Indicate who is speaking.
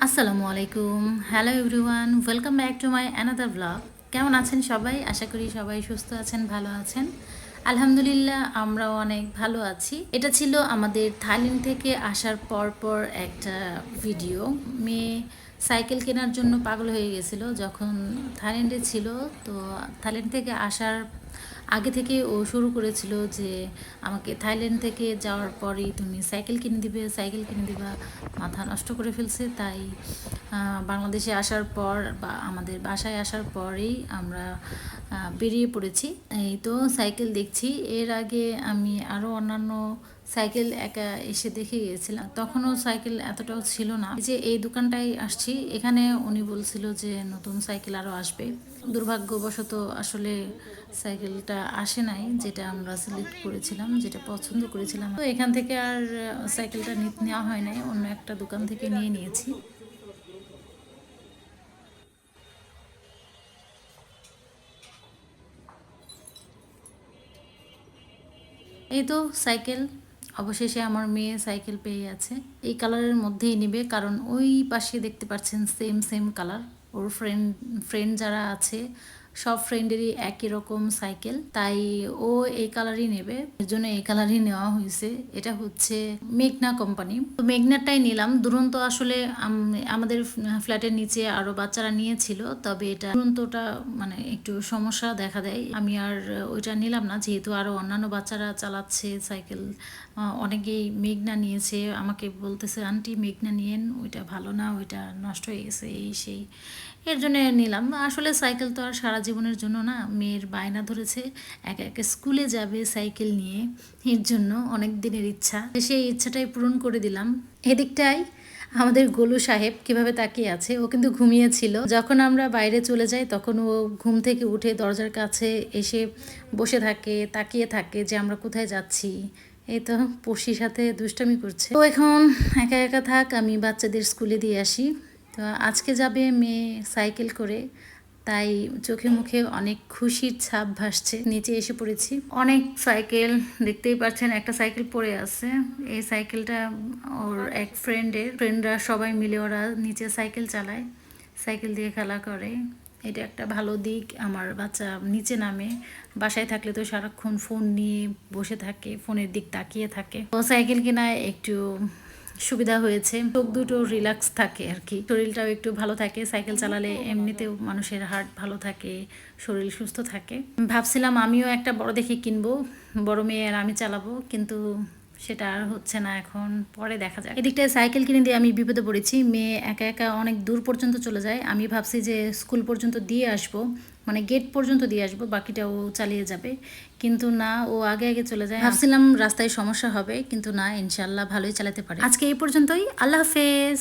Speaker 1: আসসালামু আলাইকুম। Hello everyone, welcome back to my another blog. কেমন আছেন সবাই? আশা করি সবাই সুস্থ আছেন, ভালো আছেন। আলহামদুলিল্লাহ, আমরাও অনেক ভালো আছি। এটা ছিল আমাদের থাইল্যান্ড থেকে আসার পর একটা ভিডিও। মেয়ে সাইকেল কেনার জন্য পাগল হয়ে গেছিল যখন থাইল্যান্ডে ছিল। তো থাইল্যান্ড থেকে আসার আগে থেকে ও শুরু করেছিল যে আমাকে থাইল্যান্ড থেকে যাওয়ার পরেই তুমি সাইকেল কিনে দিবে, সাইকেল কিনে দিবা। মাথা নষ্ট করে ফেলছে। তাই বাংলাদেশে আসার পর বা আমাদের বাসায় আসার পরেই আমরা বেরিয়ে পড়েছি। এই তো সাইকেল দেখছি। এর আগে আমি আরও অন্যান্য সাইকেল একা এসে দেখে গিয়েছিলাম, তখনও সাইকেল এতটাও ছিল না। এই যে এই দোকানটায় আসছি, এখানে উনি বলছিল যে নতুন সাইকেল আরও আসবে। দুর্ভাগ্যবশত আসলে সাইকেলটা আসে নাই, যেটা আমরা সিলেক্ট করেছিলাম, যেটা পছন্দ করেছিলাম। তো এখান থেকে আর সাইকেলটা নেওয়া হয় নাই, অন্য একটা দোকান থেকে নিয়ে নিয়েছি। এই তো সাইকেল, অবশেষে আমার মেয়ে সাইকেল পেয়ে আছে। এই কালারের মধ্যেই নেবে, কারণ ওই পাশে দেখতে পাচ্ছেন সেম সেম কালার। ওর ফ্রেন্ড যারা আছে সব ফ্রেন্ডেরই একই রকম সাইকেল, তাই ও এই কালারই নেবে। এর জন্য এই কালারই নেওয়া হয়েছে। এটা হচ্ছে মেঘনা কোম্পানি। তো মেঘনাটাই নিলাম। দুরন্ত আসলে আমাদের ফ্ল্যাটের নিচে আরো বাচ্চারা নিয়েছিল, তবে এটা দুরন্তটা মানে একটু সমস্যা দেখা দেয়। আমি আর ওইটা নিলাম না, যেহেতু আরো অন্যান্য বাচ্চারা চালাচ্ছে সাইকেল। অনেকেই মেঘনা নিয়েছে, আমাকে বলতেছে আন্টি মেঘনা নিয়েন, ওইটা ভালো না, ওইটা নষ্ট হয়ে গেছে, এই সেই। এর জন্য নিলাম। আসলে সাইকেল তো আর সারা জীবনের জন্য না। মেয়ের বায়না ধরেছে একা একা স্কুলে যাবে সাইকেল নিয়ে, এর জন্য অনেক দিনের ইচ্ছা, সেই ইচ্ছাটাই পূরণ করে দিলাম। এদিকটাই আমাদের গোলু সাহেব কিভাবে তাকিয়ে আছে। ও কিন্তু ঘুমিয়েছিল। যখন আমরা বাইরে চলে যাই তখন ও ঘুম থেকে উঠে দরজার কাছে এসে বসে থাকে, তাকিয়ে থাকে যে আমরা কোথায় যাচ্ছি। এই তো পড়শির সাথে দুষ্টামি করছে। তো এখন একা একা থাক, আমি বাচ্চাদের স্কুলে দিয়ে আসি। তো আজকে যাবে মেয়ে সাইকেল করে, তাই চোখে মুখে অনেক খুশির ছাপ ভাসছে। নিচে এসে পড়েছি, অনেক সাইকেল দেখতেই পাচ্ছেন। একটা সাইকেল পড়ে আছে, এই সাইকেলটা ওর এক ফ্রেন্ডরা সবাই মিলে ওরা নিচে সাইকেল চালায়, সাইকেল দিয়ে খেলা করে। এটা একটা ভালো দিক। আমার বাচ্চা নিচে নামে, বাসায় থাকলে তো সারাক্ষণ ফোন নিয়ে বসে থাকে, ফোনের দিক তাকিয়ে থাকে। ও সাইকেল কেনায় একটু সুবিধা হয়েছে, চোখ দুটো রিল্যাক্স থাকে আর কি, শরীরটাও একটু ভালো থাকে। সাইকেল চালালে এমনিতেও মানুষের হার্ট ভালো থাকে, শরীর সুস্থ থাকে। ভাবছিলাম আমিও একটা বড় দেখে কিনবো, বড় মেয়ে আর আমি চালাবো, কিন্তু সেটা আর হচ্ছে না, এখন পরে দেখা যায়। এদিকটায় সাইকেল কিনে দিয়ে আমি বিপদে পড়েছি। মেয়ে একা একা অনেক দূর পর্যন্ত চলে যায়। আমি ভাবছি যে স্কুল পর্যন্ত দিয়ে আসবো, মানে গেট পর্যন্ত দিয়ে আসবো, বাকিটা ও চালিয়ে যাবে। কিন্তু না, ও আগে আগে চলে যায়। ভাবছিলাম রাস্তায় সমস্যা হবে, কিন্তু না, ইনশাল্লাহ ভালোই চালাতে পারে। আজকে এই পর্যন্তই। আল্লাহ হাফেজ।